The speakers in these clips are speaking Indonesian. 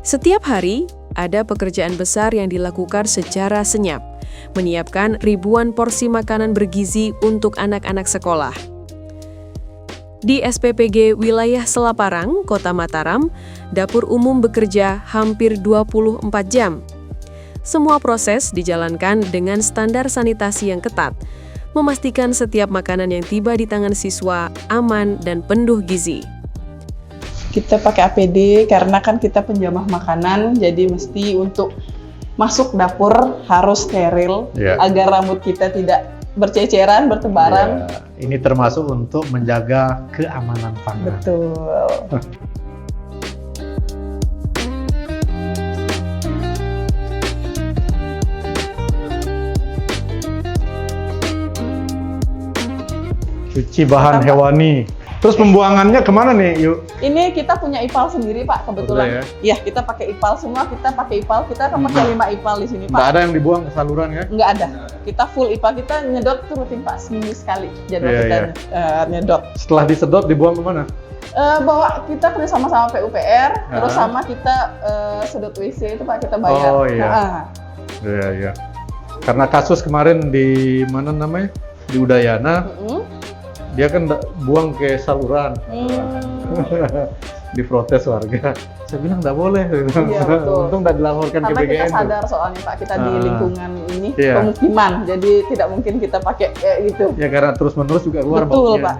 Setiap hari, ada pekerjaan besar yang dilakukan secara senyap, menyiapkan ribuan porsi makanan bergizi untuk anak-anak sekolah. Di SPPG Wilayah Selaparang, Kota Mataram, dapur umum bekerja hampir 24 jam. Semua proses dijalankan dengan standar sanitasi yang ketat, memastikan setiap makanan yang tiba di tangan siswa aman dan penuh gizi. Kita pakai APD karena kan kita penjamah makanan, jadi mesti untuk masuk dapur harus steril agar rambut kita tidak berceceran, bertebaran. Ini termasuk untuk menjaga keamanan pangan. Betul. Cuci bahan hewani. Terus pembuangannya kemana nih, Yuk? Ini kita punya ipal sendiri, Pak, kebetulan. Iya, kita pakai ipal semua, kita pakai ipal. Kita akan pakai 5 ipal di sini, Pak. Nggak ada yang dibuang ke saluran ya? Nggak ada. Kita full ipal, kita nyedot tuh rutin, Pak, seminggu sekali. Jadwal kita nyedot. Setelah disedot, dibuang kemana? Bawa kita kerja sama PUPR, terus sama kita sedot WC itu, Pak, kita bayar. Oh iya. Iya. Karena kasus kemarin di mana namanya? Di Udayana. Dia kan buang ke saluran, diprotes warga. Saya bilang nggak boleh. Iya, betul. Untung nggak dilaporkan ke BGN. Karena kita sadar soalnya, Pak, kita di lingkungan ini pemukiman, jadi tidak mungkin kita pakai kayak gitu. Ya karena terus-menerus juga keluar. Betul, Pak.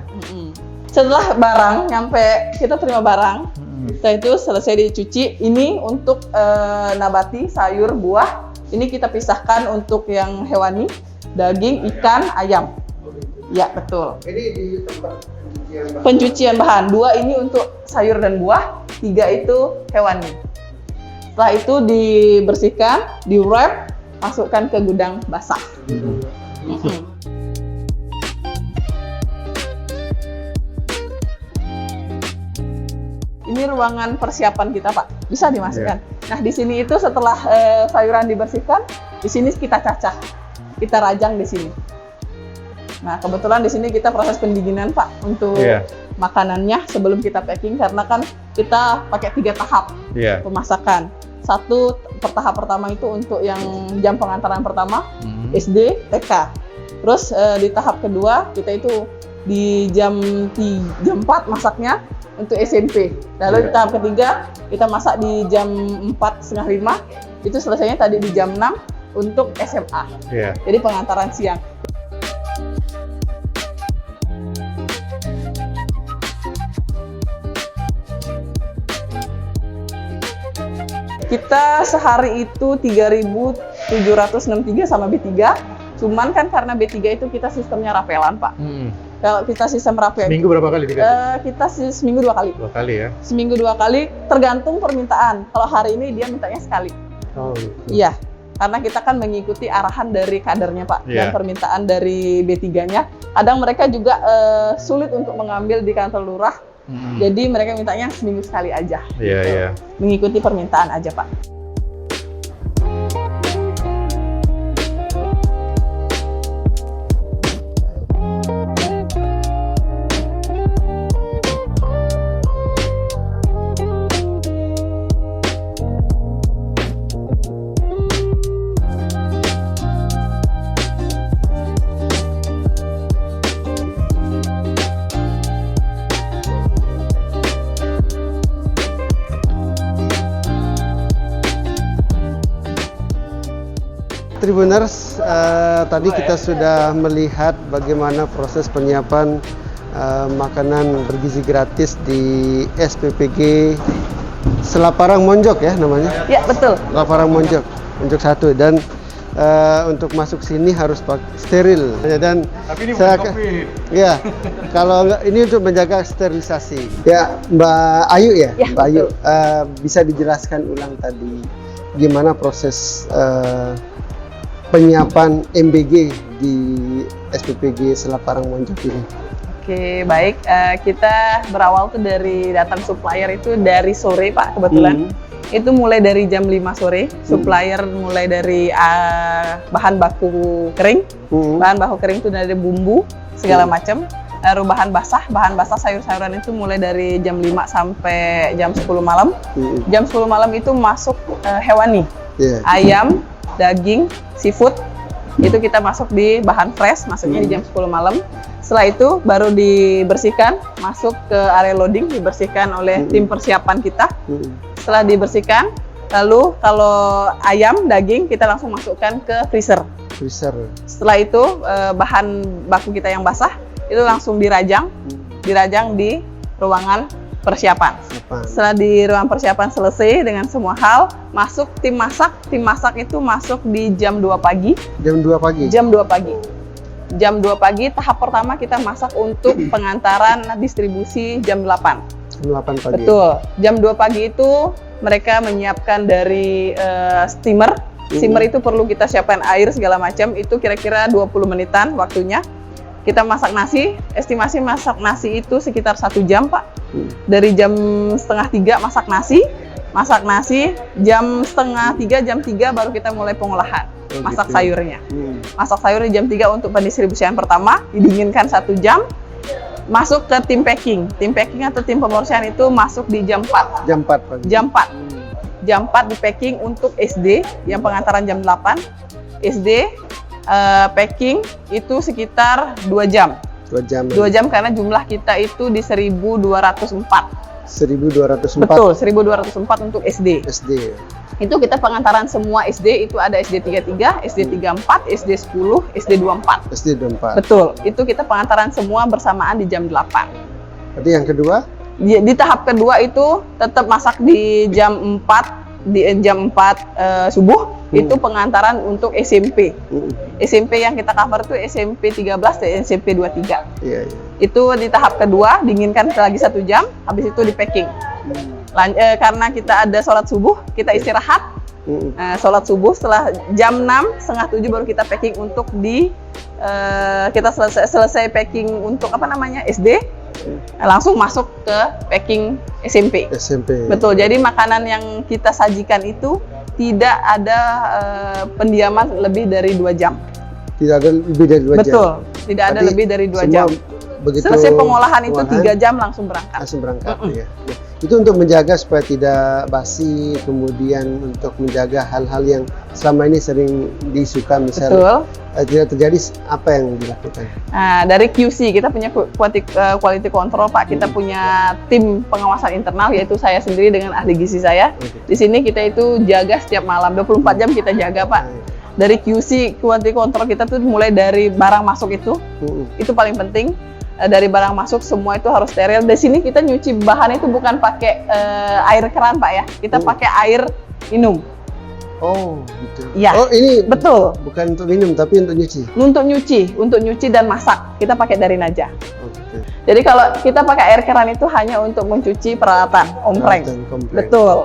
Setelah barang nyampe, kita terima barang. Setelah itu selesai dicuci. Ini untuk nabati, sayur, buah. Ini kita pisahkan untuk yang hewani, daging, ikan, ayam. Ya, betul. Ini di tempat pencucian bahan. 2 ini untuk sayur dan buah, 3 itu hewani. Setelah itu dibersihkan, di-wrap, masukkan ke gudang basah. Ini ruangan persiapan kita, Pak. Bisa dimasukkan. Nah, di sini itu setelah sayuran dibersihkan, di sini kita cacah. Kita rajang di sini. Nah, kebetulan di sini kita proses pendinginan, Pak, untuk makanannya sebelum kita packing, karena kan kita pakai 3 tahap pemasakan. Tahap pertama itu untuk yang jam pengantaran pertama, SD, TK. Terus di tahap kedua kita itu di jam 4 masaknya untuk SMP. Lalu di tahap ketiga kita masak di jam 4:30, itu selesainya tadi di jam 6 untuk SMA. Jadi pengantaran siang. Kita sehari itu 3.763 sama B3, cuman kan karena B3 itu kita sistemnya rapelan, Pak. Kalau kita sistem rapelan, seminggu berapa kali dikasih? Kita seminggu 2 kali. 2 kali ya? Seminggu 2 kali, tergantung permintaan. Kalau hari ini dia mintanya sekali. Oh gitu. Iya, karena kita kan mengikuti arahan dari kadernya, Pak, dan permintaan dari B3-nya. Kadang mereka juga sulit untuk mengambil di kantor lurah. Jadi mereka mintanya seminggu sekali aja. Gitu. Mengikuti permintaan aja, Pak. Tribuners, tadi kita sudah melihat bagaimana proses penyiapan makanan bergizi gratis di SPPG Selaparang Monjok ya namanya? Ya, betul. Selaparang Monjok 1, dan untuk masuk sini harus steril. Dan tapi ini bukan COVID. Ya, kalau ini untuk menjaga sterilisasi. Ya, Mbak Ayu ya? Mbak Ayu, bisa dijelaskan ulang tadi gimana proses penyiapan MBG di SPPG Selaparang Monjok ini? Oke, baik. Kita berawal tuh dari datang supplier itu dari sore, Pak, kebetulan. Itu mulai dari jam 5 sore, supplier mulai dari bahan baku kering. Bahan baku kering itu dari bumbu, segala macam. bahan basah. Bahan basah sayur-sayuran itu mulai dari jam 5 sampai jam 10 malam. Jam 10 malam itu masuk hewani. Ayam, daging, seafood. Itu kita masuk di bahan fresh, masuknya di jam 10 malam. Setelah itu baru dibersihkan, masuk ke area loading, dibersihkan oleh tim persiapan kita. Setelah dibersihkan, lalu kalau ayam, daging kita langsung masukkan ke freezer. Setelah itu bahan baku kita yang basah itu langsung dirajang di ruangan persiapan. Setelah di ruangan persiapan selesai dengan semua hal, masuk tim masak. Tim masak itu masuk di jam 2 pagi. Jam 2 pagi? Jam 2 pagi. Jam 2 pagi, tahap pertama kita masak untuk pengantaran distribusi jam 8. Jam 8 pagi? Betul. Jam 2 pagi itu mereka menyiapkan dari steamer. Steamer itu perlu kita siapkan air segala macam, itu kira-kira 20 menitan waktunya. Kita masak nasi, estimasi masak nasi itu sekitar 1 jam, Pak. Dari jam setengah 3 masak nasi, jam setengah 3, jam 3 baru kita mulai pengolahan. Masak sayurnya. Masak sayurnya jam 3 untuk pendistribusian pertama, didinginkan 1 jam, masuk ke tim packing. Tim packing atau tim pemorsian itu masuk di jam 4. Jam 4 pagi? Jam 4. Jam 4 di packing untuk SD, yang pengantaran jam 8. SD, packing itu sekitar 2 jam. 2 jam? 2 jam karena jumlah kita itu di 1204. 1204? Betul, 1204 untuk SD. SD. Itu kita pengantaran semua SD, itu ada SD 33, SD 34, SD 10, SD 24. SD 24. Betul, itu kita pengantaran semua bersamaan di jam 8. Berarti yang kedua? Di tahap kedua itu tetap masak di jam 4, subuh, itu pengantaran untuk SMP. SMP yang kita cover itu SMP 13 dan SMP 23. Itu di tahap kedua, dinginkan lagi 1 jam, habis itu di packing. Karena kita ada sholat subuh, kita istirahat. Sholat subuh setelah jam 6, setengah 7 baru kita packing untuk kita selesai packing untuk SD, langsung masuk ke packing SMP. Betul, jadi makanan yang kita sajikan itu tidak ada pendiaman lebih dari 2 jam. Tidak ada lebih dari 2 jam? Betul, tidak ada lebih dari 2 jam. Selesai pengolahan itu 3 jam langsung berangkat. Ya. Nah, itu untuk menjaga supaya tidak basi, kemudian untuk menjaga hal-hal yang selama ini sering disuka, misalnya tidak terjadi, apa yang dilakukan? Nah, dari QC kita punya quality control, Pak. Kita punya tim pengawasan internal, yaitu saya sendiri dengan ahli gizi saya. Di sini kita itu jaga setiap malam, 24 jam kita jaga, Pak. Dari QC quality control kita tuh mulai dari barang masuk itu paling penting. Dari barang masuk semua itu harus steril. Di sini kita nyuci bahan itu bukan pakai air keran, Pak, ya. Kita pakai air minum. Oh, gitu. Ya. Oh, ini betul. Bukan untuk minum, tapi untuk nyuci. Untuk nyuci dan masak kita pakai dari Naja. Jadi kalau kita pakai air keran itu hanya untuk mencuci peralatan ompreng. Betul.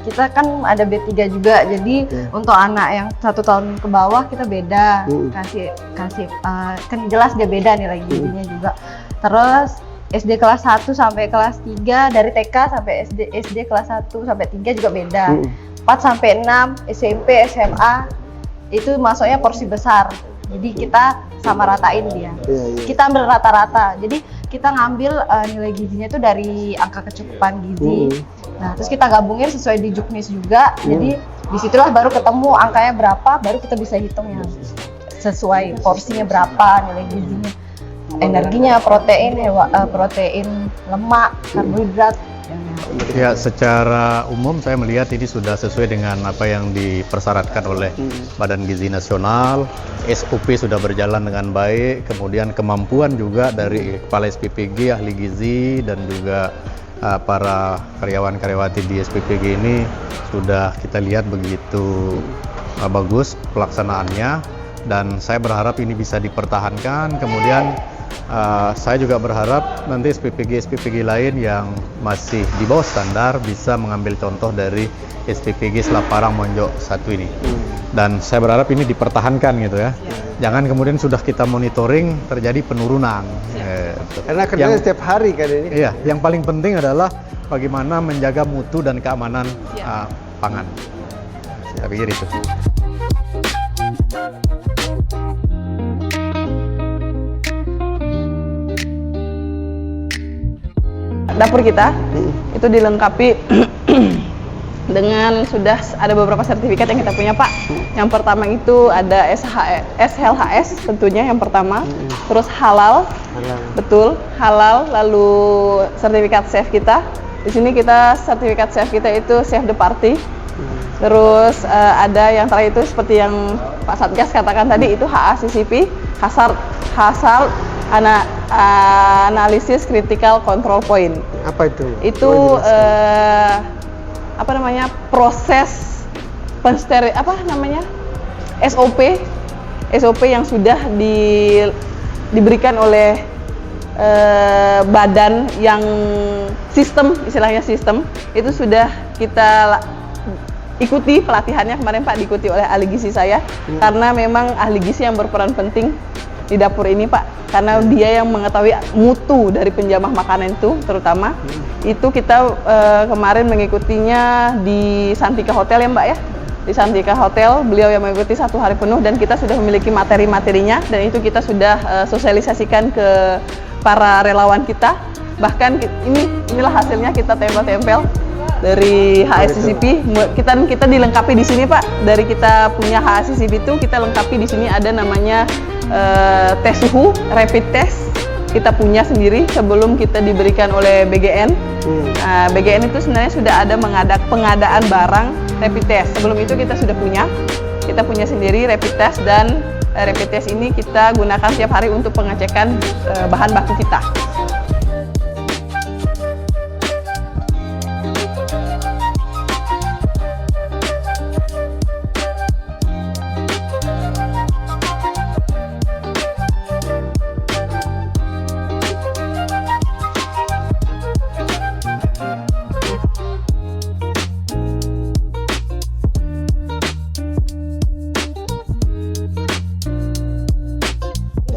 Kita kan ada B3 juga, jadi untuk anak yang 1 tahun ke bawah kita beda, kasih kan jelas dia beda nilai gizinya juga. Terus SD kelas 1 sampai kelas 3, dari TK sampai SD kelas 1 sampai 3 juga beda. 4 sampai 6 SMP, SMA itu masuknya porsi besar. Jadi kita sama ratain dia. Kita ambil rata-rata. Jadi kita ngambil nilai gizinya itu dari angka kecukupan gizi. Nah, terus kita gabungin sesuai di Juknis juga. Jadi disitulah baru ketemu angkanya berapa, baru kita bisa hitung yang sesuai porsinya berapa, nilai gizinya, energinya, protein, lemak, karbohidrat. Ya, secara umum saya melihat ini sudah sesuai dengan apa yang dipersyaratkan oleh Badan Gizi Nasional. SOP sudah berjalan dengan baik, kemudian kemampuan juga dari Kepala SPPG, ahli gizi, dan juga para karyawan-karyawati di SPPG ini sudah kita lihat begitu bagus pelaksanaannya, dan saya berharap ini bisa dipertahankan. Kemudian Saya juga berharap nanti SPPG lain yang masih di bawah standar bisa mengambil contoh dari SPPG Selaparang Monjok 1 ini. Dan saya berharap ini dipertahankan gitu ya. Jangan kemudian sudah kita monitoring terjadi penurunan. Karena kerjanya setiap hari kan ini. Iya, yang paling penting adalah bagaimana menjaga mutu dan keamanan pangan. Saya pikir itu. Dapur kita itu dilengkapi dengan sudah ada beberapa sertifikat yang kita punya Pak. Yang pertama itu ada SLHS tentunya yang pertama, terus halal, betul halal, lalu sertifikat chef kita. Di sini sertifikat chef kita itu chef de party. Terus ada yang terakhir itu seperti yang Pak Satgas katakan tadi itu HACCP, Hazard Analysis Critical Control Point. Apa itu? Itu proses SOP yang sudah diberikan oleh badan yang istilahnya sistem itu sudah kita ikuti pelatihannya kemarin Pak, diikuti oleh ahli gizi saya karena memang ahli gizi yang berperan penting di dapur ini Pak, karena dia yang mengetahui mutu dari penjamah makanan itu terutama. Itu kita kemarin mengikutinya di Santika Hotel ya Mbak ya, di Santika Hotel beliau yang mengikuti 1 hari penuh dan kita sudah memiliki materi-materinya dan itu kita sudah sosialisasikan ke para relawan kita. Bahkan inilah hasilnya kita tempel-tempel dari HACCP. Kita dilengkapi di sini Pak, dari kita punya HACCP itu kita lengkapi di sini ada namanya tes suhu, rapid test kita punya sendiri sebelum kita diberikan oleh BGN. BGN itu sebenarnya sudah ada pengadaan barang rapid test. Sebelum itu kita sudah punya sendiri rapid test dan rapid test ini kita gunakan setiap hari untuk pengecekan bahan baku kita.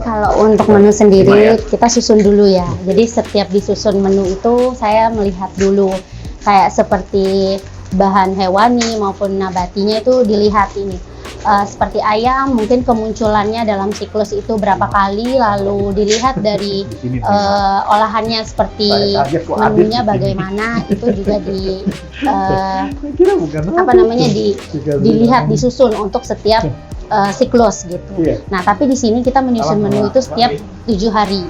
Kalau untuk menu sendiri kita susun dulu ya. Jadi setiap disusun menu itu saya melihat dulu kayak seperti bahan hewani maupun nabatinya itu dilihat ini. Seperti ayam mungkin kemunculannya dalam siklus itu berapa kali, lalu dilihat dari olahannya seperti menunya bagaimana, itu juga dilihat disusun untuk setiap siklus gitu. Nah, tapi di sini kita menyusun menu itu setiap 7 hari.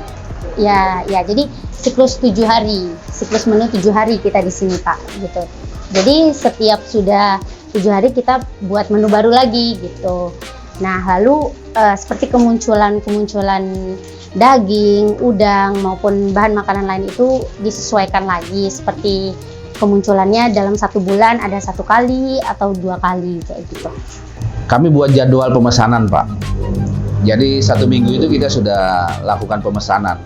Ya, jadi siklus 7 hari, siklus menu 7 hari kita di sini Pak, gitu. Jadi setiap sudah 7 hari kita buat menu baru lagi gitu. Nah, lalu seperti kemunculan daging, udang maupun bahan makanan lain itu disesuaikan lagi, seperti kemunculannya dalam 1 bulan ada 1 kali atau 2 kali kayak gitu. Kami buat jadwal pemesanan Pak. Jadi 1 minggu itu kita sudah lakukan pemesanan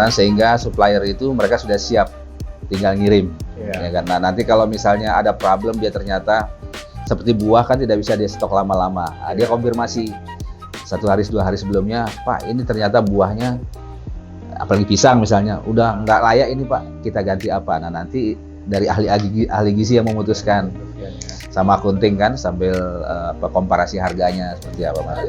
sehingga supplier itu mereka sudah siap, tinggal ngirim. Ya kan? Nah, nanti kalau misalnya ada problem dia ternyata seperti buah kan tidak bisa dia stok lama-lama. Nah, dia konfirmasi 1 hari 2 hari sebelumnya, Pak ini ternyata buahnya, apalagi pisang misalnya, udah nggak layak ini Pak, kita ganti apa? Nah nanti dari ahli gizi yang memutuskan sama akunting kan sambil komparasi harganya seperti apa Mas.